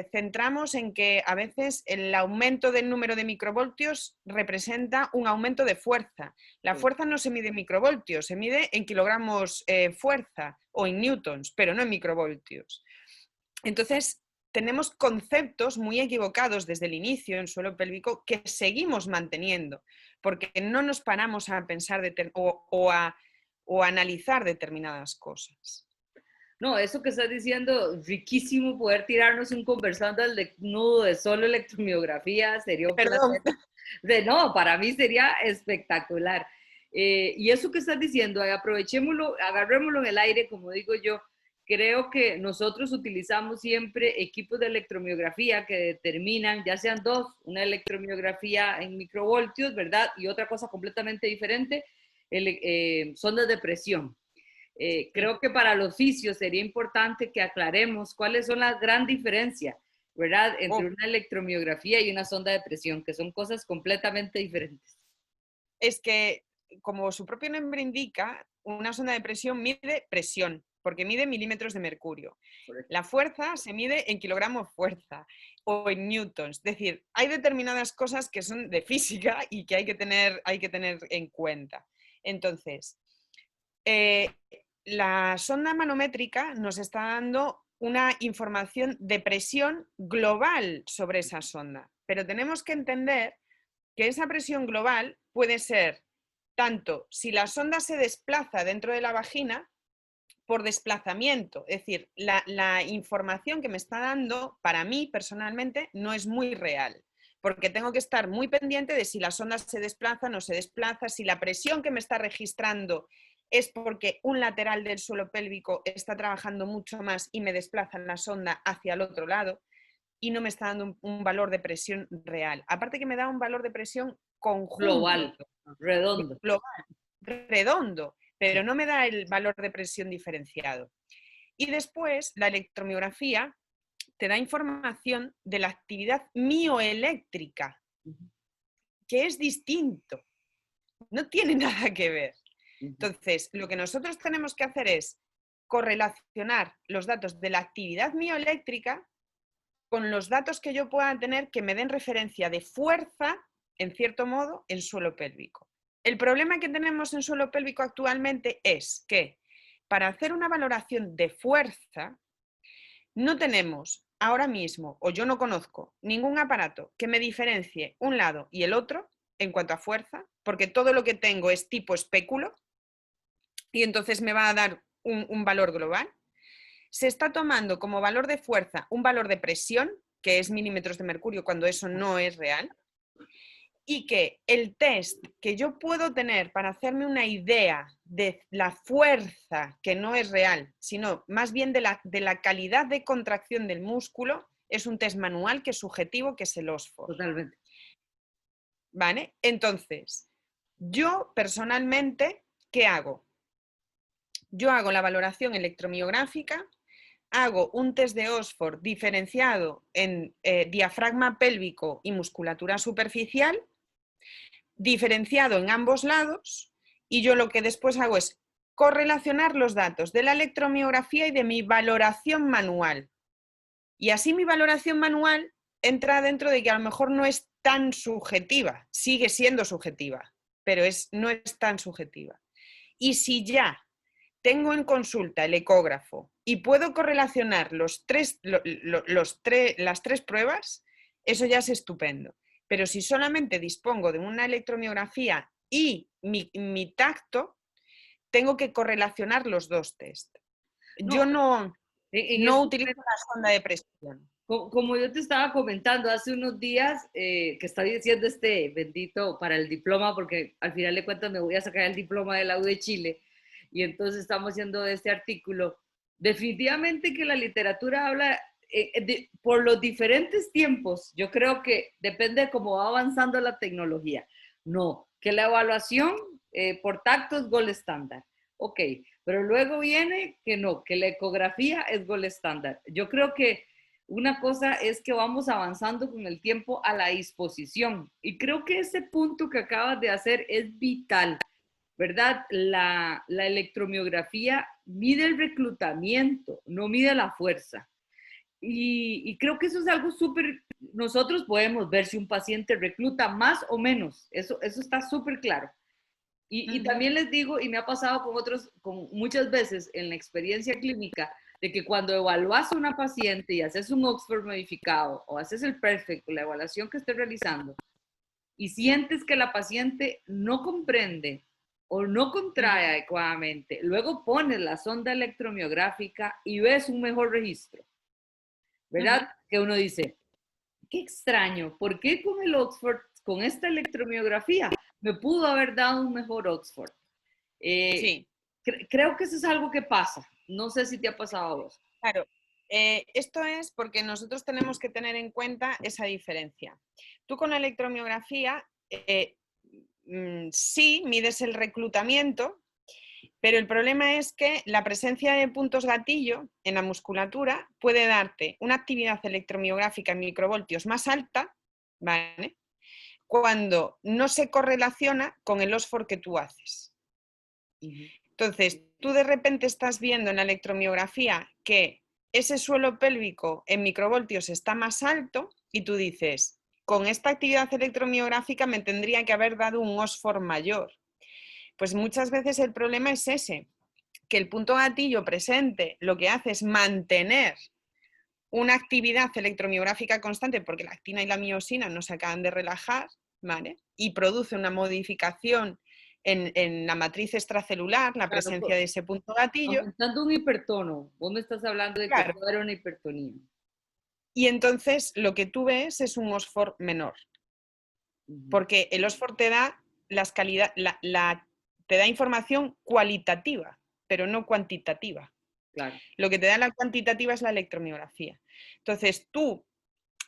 centramos en que a veces el aumento del número de microvoltios representa un aumento de fuerza. La fuerza no se mide en microvoltios, se mide en kilogramos fuerza o en newtons, pero no en microvoltios. Entonces, tenemos conceptos muy equivocados desde el inicio en suelo pélvico que seguimos manteniendo, porque no nos paramos a pensar o a analizar determinadas cosas. No, eso que estás diciendo, riquísimo poder tirarnos un conversando al nudo de solo electromiografía, sería un Perdón. placer. No, para mí sería espectacular. Y eso que estás diciendo, aprovechémoslo, agarrémoslo en el aire, como digo yo. Creo que nosotros utilizamos siempre equipos de electromiografía que determinan, ya sean dos, una electromiografía en microvoltios, ¿verdad? Y otra cosa completamente diferente, sondas de presión. Creo que para los fisios sería importante que aclaremos cuáles son las gran diferencias, ¿verdad? Entre una electromiografía y una sonda de presión, que son cosas completamente diferentes. Es que, como su propio nombre indica, una sonda de presión mide presión, porque mide milímetros de mercurio. La fuerza se mide en kilogramos fuerza o en newtons. Es decir, hay determinadas cosas que son de física y que hay que tener en cuenta. Entonces, la sonda manométrica nos está dando una información de presión global sobre esa sonda, pero tenemos que entender que esa presión global puede ser tanto si la sonda se desplaza dentro de la vagina por desplazamiento, es decir, la información que me está dando para mí personalmente no es muy real, porque tengo que estar muy pendiente de si la sonda se desplaza, no se desplaza, si la presión que me está registrando es porque un lateral del suelo pélvico está trabajando mucho más y me desplaza la sonda hacia el otro lado y no me está dando un valor de presión real. Aparte que me da un valor de presión conjunto. Global, redondo. Global, redondo, pero no me da el valor de presión diferenciado. Y después la electromiografía te da información de la actividad mioeléctrica, que es distinto. No tiene nada que ver. Entonces, lo que nosotros tenemos que hacer es correlacionar los datos de la actividad mioeléctrica con los datos que yo pueda tener que me den referencia de fuerza, en cierto modo, en suelo pélvico. El problema que tenemos en suelo pélvico actualmente es que para hacer una valoración de fuerza no tenemos ahora mismo, o yo no conozco, ningún aparato que me diferencie un lado y el otro en cuanto a fuerza, porque todo lo que tengo es tipo espéculo y entonces me va a dar un valor global. Se está tomando como valor de fuerza un valor de presión, que es milímetros de mercurio, cuando eso no es real, y que el test que yo puedo tener para hacerme una idea de la fuerza, que no es real, sino más bien de la calidad de contracción del músculo, es un test manual que es subjetivo, que es el OSFOR. Totalmente. ¿Vale? Entonces, yo personalmente, ¿qué hago? Yo hago la valoración electromiográfica, hago un test de OSFOR diferenciado en diafragma pélvico y musculatura superficial, diferenciado en ambos lados, y yo lo que después hago es correlacionar los datos de la electromiografía y de mi valoración manual. Y así mi valoración manual entra dentro de que a lo mejor no es tan subjetiva, sigue siendo subjetiva, pero no es tan subjetiva. Y si ya tengo en consulta el ecógrafo y puedo correlacionar las tres pruebas, eso ya es estupendo. Pero si solamente dispongo de una electromiografía y mi tacto, tengo que correlacionar los dos test. Yo No, no en utilizo la sonda de presión. como yo te estaba comentando hace unos días, que está diciendo este bendito para el diploma, porque al final de cuentas me voy a sacar el diploma de la U de Chile, y entonces estamos haciendo este artículo. Definitivamente que la literatura habla por los diferentes tiempos. Yo creo que depende de cómo va avanzando la tecnología. No, que la evaluación por tacto es gol estándar. Ok, pero luego viene que no, que la ecografía es gol estándar. Yo creo que una cosa es que vamos avanzando con el tiempo a la disposición. Y creo que ese punto que acabas de hacer es vital, ¿verdad? La electromiografía mide el reclutamiento, no mide la fuerza. Y creo que eso es algo súper, nosotros podemos ver si un paciente recluta más o menos, eso está súper claro. Y también les digo, y me ha pasado con otros, con muchas veces en la experiencia clínica, de que cuando evalúas a una paciente y haces un Oxford modificado o haces el Perfect, la evaluación que estés realizando, y sientes que la paciente no comprende o no contrae adecuadamente, luego pones la sonda electromiográfica y ves un mejor registro, ¿verdad? Que uno dice, qué extraño, ¿por qué con el Oxford, con esta electromiografía, me pudo haber dado un mejor Oxford? Sí. Creo que eso es algo que pasa. No sé si te ha pasado a vos. Claro, esto es porque nosotros tenemos que tener en cuenta esa diferencia. Tú con la electromiografía sí mides el reclutamiento, pero el problema es que la presencia de puntos gatillo en la musculatura puede darte una actividad electromiográfica en microvoltios más alta, ¿vale? Cuando no se correlaciona con el OSFOR que tú haces. Entonces, tú de repente estás viendo en la electromiografía que ese suelo pélvico en microvoltios está más alto y tú dices, con esta actividad electromiográfica me tendría que haber dado un OSFOR mayor. Pues muchas veces el problema es ese, que el punto gatillo presente lo que hace es mantener una actividad electromiográfica constante porque la actina y la miosina no se acaban de relajar, ¿vale? Y produce una modificación en la matriz extracelular, la Claro, presencia de ese punto gatillo. aumentando un hipertono. Vos me estás hablando de que Claro. puede haber una hipertonía. Y entonces lo que tú ves es un OSFOR menor, porque el OSFOR te da te da información cualitativa, pero no cuantitativa. Claro. Lo que te da la cuantitativa es la electromiografía. Entonces tú,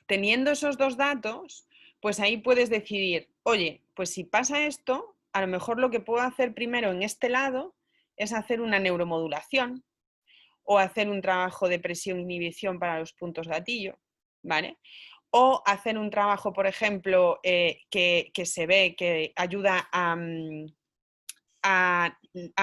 teniendo esos dos datos, pues ahí puedes decidir, oye, pues si pasa esto, a lo mejor lo que puedo hacer primero en este lado es hacer una neuromodulación o hacer un trabajo de presión e inhibición para los puntos gatillo, ¿vale? O hacer un trabajo, por ejemplo, que se ve que ayuda a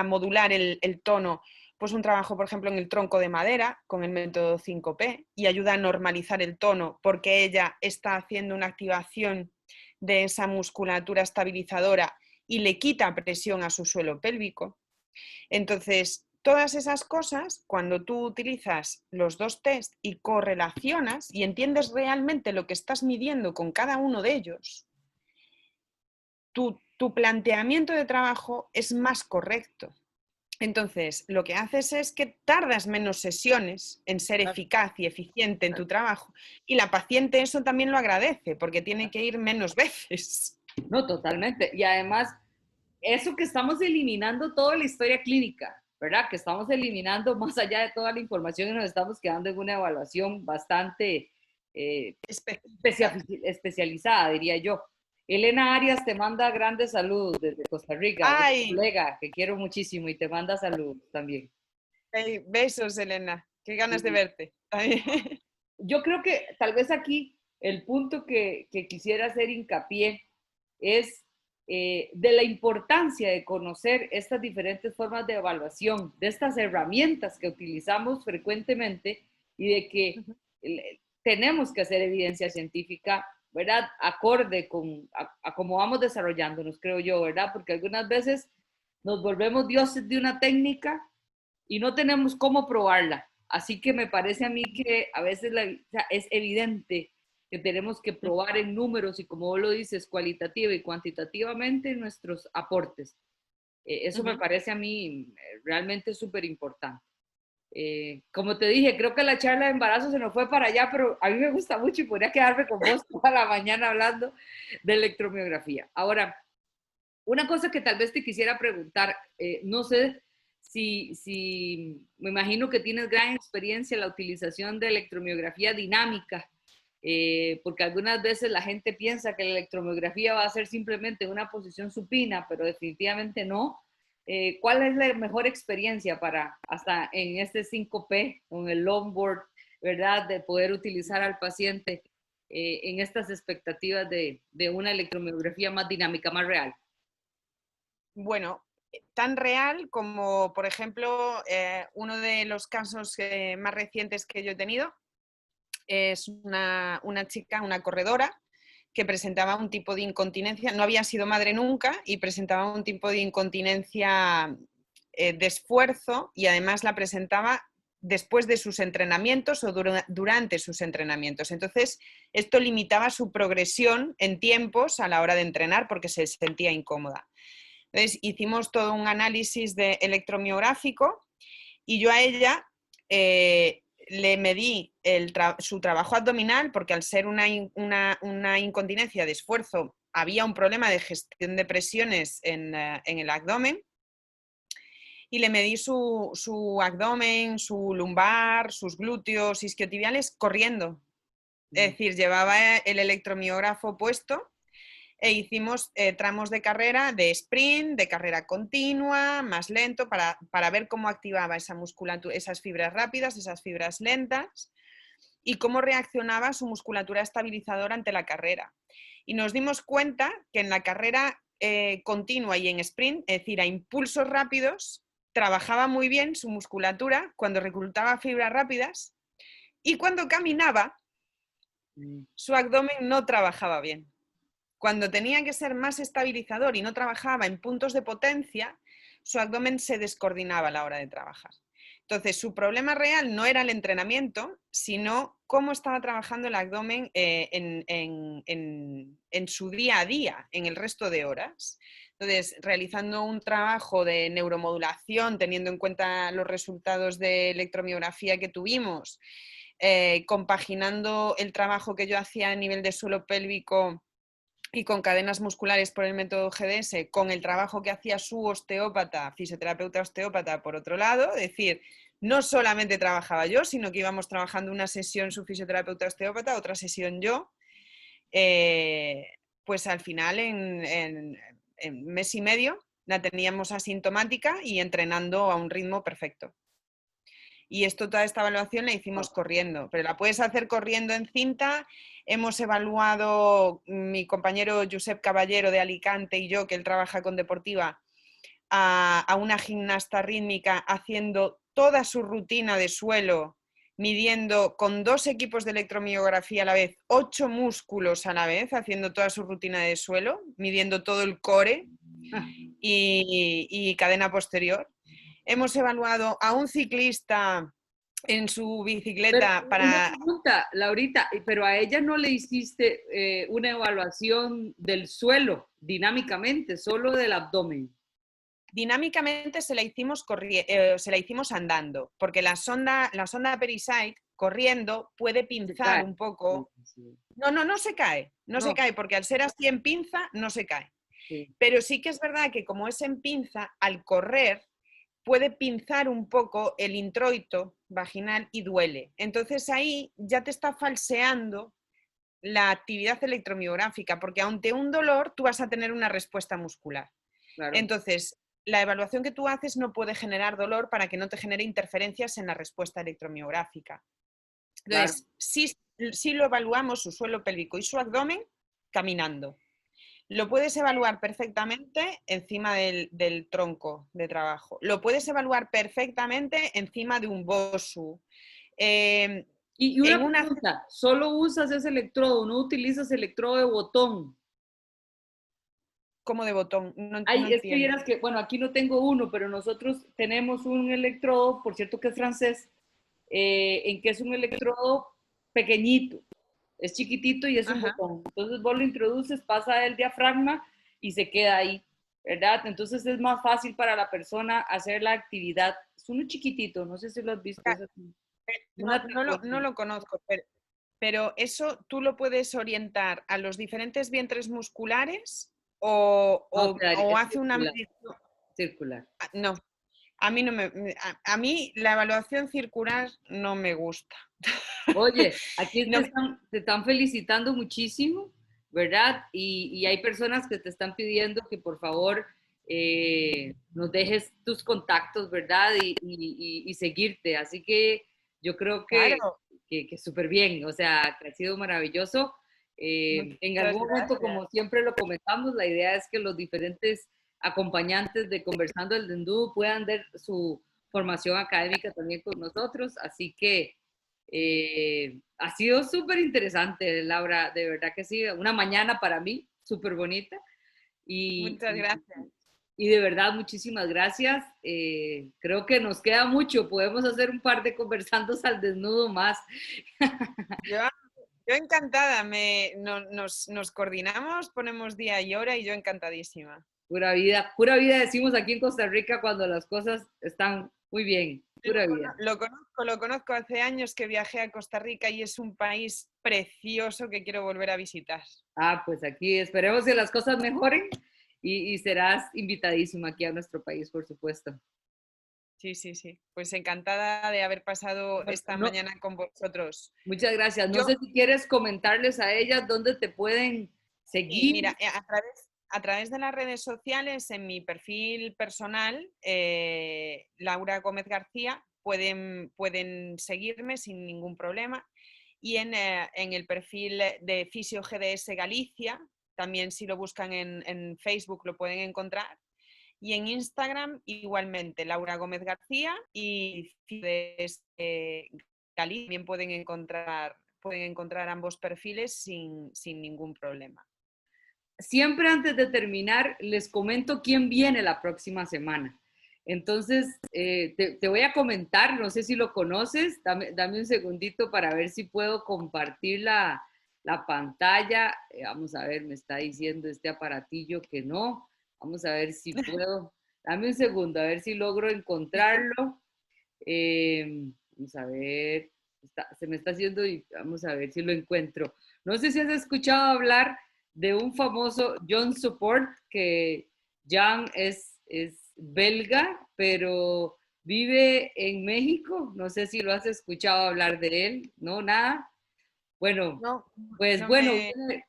modular el tono, pues un trabajo, por ejemplo, en el tronco de madera con el método 5P y ayuda a normalizar el tono porque ella está haciendo una activación de esa musculatura estabilizadora y le quita presión a su suelo pélvico. Entonces, todas esas cosas, cuando tú utilizas los dos test y correlacionas y entiendes realmente lo que estás midiendo con cada uno de ellos, tu planteamiento de trabajo es más correcto. Entonces, lo que haces es que tardas menos sesiones en ser eficaz y eficiente en tu trabajo, y la paciente eso también lo agradece porque tiene que ir menos veces. No, totalmente. Y además, eso que estamos eliminando toda la historia clínica, ¿verdad? Que estamos eliminando más allá de toda la información y nos estamos quedando en una evaluación bastante especializada, diría yo. Elena Arias te manda grandes saludos desde Costa Rica, una ¡Ay! colega que quiero muchísimo y te manda saludos también. Besos, Elena. Qué ganas de verte. Yo creo que tal vez aquí el punto que quisiera hacer hincapié es de la importancia de conocer estas diferentes formas de evaluación, de estas herramientas que utilizamos frecuentemente y de que tenemos que hacer evidencia científica, ¿verdad? Acorde a cómo vamos desarrollándonos, creo yo, ¿verdad? Porque algunas veces nos volvemos dioses de una técnica y no tenemos cómo probarla. Así que me parece a mí que a veces o sea, es evidente que tenemos que probar en números y como vos lo dices, cualitativa y cuantitativamente nuestros aportes. Eso me parece a mí realmente súper importante. Como te dije, creo que la charla de embarazo se nos fue para allá, pero a mí me gusta mucho y podría quedarme con vos toda la mañana hablando de electromiografía. Ahora, una cosa que tal vez te quisiera preguntar, no sé me imagino que tienes gran experiencia en la utilización de electromiografía dinámica, porque algunas veces la gente piensa que la electromiografía va a ser simplemente una posición supina, pero definitivamente no. ¿Cuál es la mejor experiencia para, hasta en este 5P, con el longboard, ¿verdad? De poder utilizar al paciente en estas expectativas de una electromiografía más dinámica, más real. Bueno, tan real como, por ejemplo, uno de los casos más recientes que yo he tenido es una chica, una corredora, que presentaba un tipo de incontinencia, no había sido madre nunca y presentaba un tipo de incontinencia de esfuerzo, y además la presentaba después de sus entrenamientos o durante sus entrenamientos. Entonces, esto limitaba su progresión en tiempos a la hora de entrenar porque se sentía incómoda. Entonces, hicimos todo un análisis electromiográfico y yo a ella le medí su trabajo abdominal, porque al ser una incontinencia de esfuerzo había un problema de gestión de presiones en el abdomen, y le medí su abdomen, su lumbar, sus glúteos isquiotibiales corriendo. Es decir, llevaba el electromiógrafo puesto e hicimos tramos de carrera, de sprint, de carrera continua, más lento, para ver cómo activaba esa musculatura, esas fibras rápidas, esas fibras lentas, y cómo reaccionaba su musculatura estabilizadora ante la carrera. Y nos dimos cuenta que en la carrera continua y en sprint, es decir, a impulsos rápidos, trabajaba muy bien su musculatura cuando reclutaba fibras rápidas, y cuando caminaba, su abdomen no trabajaba bien. Cuando tenía que ser más estabilizador y no trabajaba en puntos de potencia, su abdomen se descoordinaba a la hora de trabajar. Entonces, su problema real no era el entrenamiento, sino cómo estaba trabajando el abdomen en su día a día, en el resto de horas. Entonces, realizando un trabajo de neuromodulación, teniendo en cuenta los resultados de electromiografía que tuvimos, compaginando el trabajo que yo hacía a nivel de suelo pélvico y con cadenas musculares por el método GDS, con el trabajo que hacía su osteópata, fisioterapeuta osteópata, por otro lado, es decir, no solamente trabajaba yo, sino que íbamos trabajando una sesión su fisioterapeuta osteópata, otra sesión yo, pues al final en mes y medio la teníamos asintomática y entrenando a un ritmo perfecto. Y toda esta evaluación la hicimos corriendo, pero la puedes hacer corriendo en cinta. Hemos evaluado, mi compañero Josep Caballero de Alicante y yo, que él trabaja con Deportiva, a una gimnasta rítmica haciendo toda su rutina de suelo, midiendo con 2 equipos de electromiografía a la vez, 8 músculos a la vez, haciendo toda su rutina de suelo, midiendo todo el core y cadena posterior. Hemos evaluado a un ciclista en su Pero bicicleta una para... pregunta, Laurita, pero a ella no le hiciste una evaluación del suelo dinámicamente, solo del abdomen. Dinámicamente se la hicimos andando, porque la sonda Perisite corriendo puede Se pinzar cae. un Sí, poco. sí. No, no, no se cae, no se No, cae, porque al ser así en pinza, no se cae. sí, Pero sí que es verdad que como es en pinza, al correr puede pinzar un poco el introito vaginal y duele. Entonces ahí ya te está falseando la actividad electromiográfica, porque ante un dolor tú vas a tener una respuesta muscular. claro, Entonces, la evaluación que tú haces no puede generar dolor para que no te genere interferencias en la respuesta electromiográfica. claro. Entonces, sí lo evaluamos su suelo pélvico y su abdomen caminando. Lo puedes evaluar perfectamente encima del tronco de trabajo. Lo puedes evaluar perfectamente encima de un BOSU. Eh, Y una en una... pregunta, ¿solo usas ese electrodo, no utilizas electrodo de botón? como de botón, no Ay, es que entiendo. vieras que, bueno, aquí no tengo uno, pero nosotros tenemos un electrodo, por cierto que es francés, en que es un electrodo pequeñito, es chiquitito y es un Ajá. botón. Entonces vos lo introduces, pasa el diafragma y se queda ahí, ¿verdad? Entonces es más fácil para la persona hacer la actividad. Es uno chiquitito, no sé si lo has visto, es No, una no tricornio. lo conozco, pero eso tú lo puedes orientar a los diferentes vientres musculares o, No, o- quedaría, o es hace una circular, medición. circular. No, a mí no a mí la evaluación circular no me gusta. Oye, aquí No te están felicitando muchísimo, ¿verdad? Y hay personas que te están pidiendo que por favor nos dejes tus contactos, ¿verdad? Y seguirte. Así que yo creo claro, que súper bien, o sea, que ha sido maravilloso. En muchas algún momento, gracias. como siempre lo comentamos, la idea es que los diferentes acompañantes de Conversando el Dendú puedan dar su formación académica también con nosotros. Así que... ha sido súper interesante, Laura, de verdad que sí, una mañana para mí súper bonita y, Muchas gracias. y de verdad muchísimas gracias. Creo que nos queda mucho, podemos hacer un par de conversandos al desnudo más. Yo, yo encantada, nos coordinamos, ponemos día y hora y yo encantadísima. Pura vida decimos aquí en Costa Rica cuando las cosas están muy bien, pura vida. Lo conozco hace años que viajé a Costa Rica y es un país precioso que quiero volver a visitar. Ah, pues aquí esperemos que las cosas mejoren y serás invitadísima aquí a nuestro país, por supuesto. Sí, sí, sí. Pues encantada de haber pasado Bueno, esta no, mañana con vosotros. muchas gracias. No Yo, sé si quieres comentarles a ellas dónde te pueden sí, seguir. mira, a través de las redes sociales, en mi perfil personal, Laura Gómez García, pueden seguirme sin ningún problema. Y en el perfil de Fisio GDS Galicia, también si lo buscan en Facebook lo pueden encontrar. Y en Instagram igualmente, Laura Gómez García y GDS Galicia también pueden encontrar ambos perfiles sin ningún problema. Siempre antes de terminar, les comento quién viene la próxima semana. Entonces, te voy a comentar, no sé si lo conoces, dame un segundito para ver si puedo compartir la pantalla. Vamos a ver, me está diciendo este aparatillo que no. Vamos a ver si puedo. Dame un segundo, a ver si logro encontrarlo. Vamos a ver, se me está haciendo y vamos a ver si lo encuentro. No sé si has escuchado hablar de un famoso John Support, que John es belga, pero vive en México. No sé si lo has escuchado hablar de él, ¿no? Nada. Bueno, No, pues no bueno, me...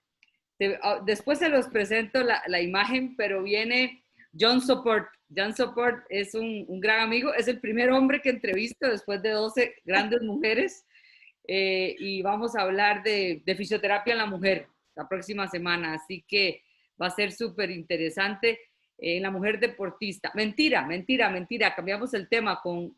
después se los presento la imagen, pero viene John Support. John Support es un gran amigo, es el primer hombre que entrevisto después de 12 grandes mujeres y vamos a hablar de fisioterapia en la mujer la próxima semana, así que va a ser súper interesante. La mujer deportista. Mentira, mentira, mentira. Cambiamos el tema con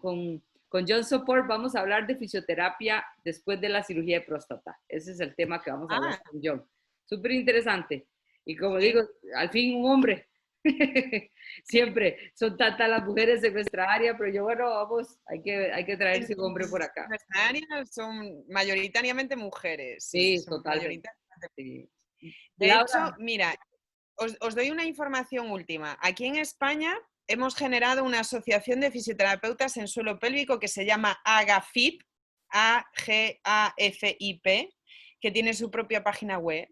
John Support. Vamos a hablar de fisioterapia después de la cirugía de próstata. Ese es el tema que vamos a hablar Ah, con John. Súper interesante. Y como digo, sí. al fin un hombre. Siempre son tantas las mujeres en nuestra área, pero yo, bueno, vamos, hay que traerse un hombre por En acá. nuestra área son mayoritariamente mujeres, sí, Sí, son totalmente. mayoritariamente. Sí. De hecho, Laura, mira, os doy una información última. Aquí en España hemos generado una asociación de fisioterapeutas en suelo pélvico que se llama AGAFIP, AGAFIP, que tiene su propia página web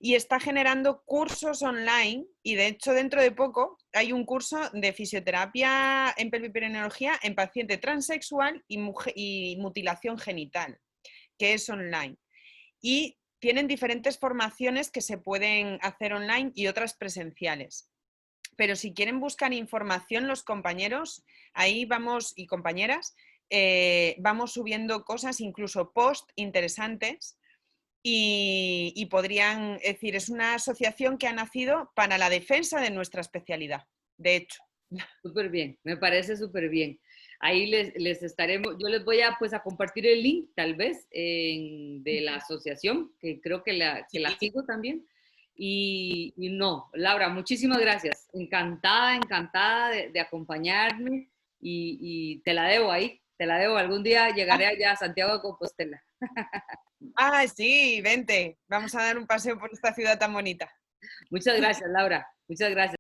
y está generando cursos online y de hecho dentro de poco hay un curso de fisioterapia en pelvipereneología en paciente transexual y mutilación genital, que es online. Y tienen diferentes formaciones que se pueden hacer online y otras presenciales. Pero si quieren buscar información los compañeros, ahí vamos y compañeras, vamos subiendo cosas, incluso post interesantes y podrían decir, es una asociación que ha nacido para la defensa de nuestra especialidad, de hecho. súper bien, me parece súper bien. Ahí les estaremos, yo les voy a, pues, a compartir el link, tal vez, de la asociación, que creo que la Sí. sigo también. Y no, Laura, muchísimas gracias. Encantada, encantada de acompañarme y te la debo ahí, te la debo. Algún día llegaré allá a Santiago de Compostela. Sí, vente, vamos a dar un paseo por esta ciudad tan bonita. Muchas gracias, Laura. Muchas gracias.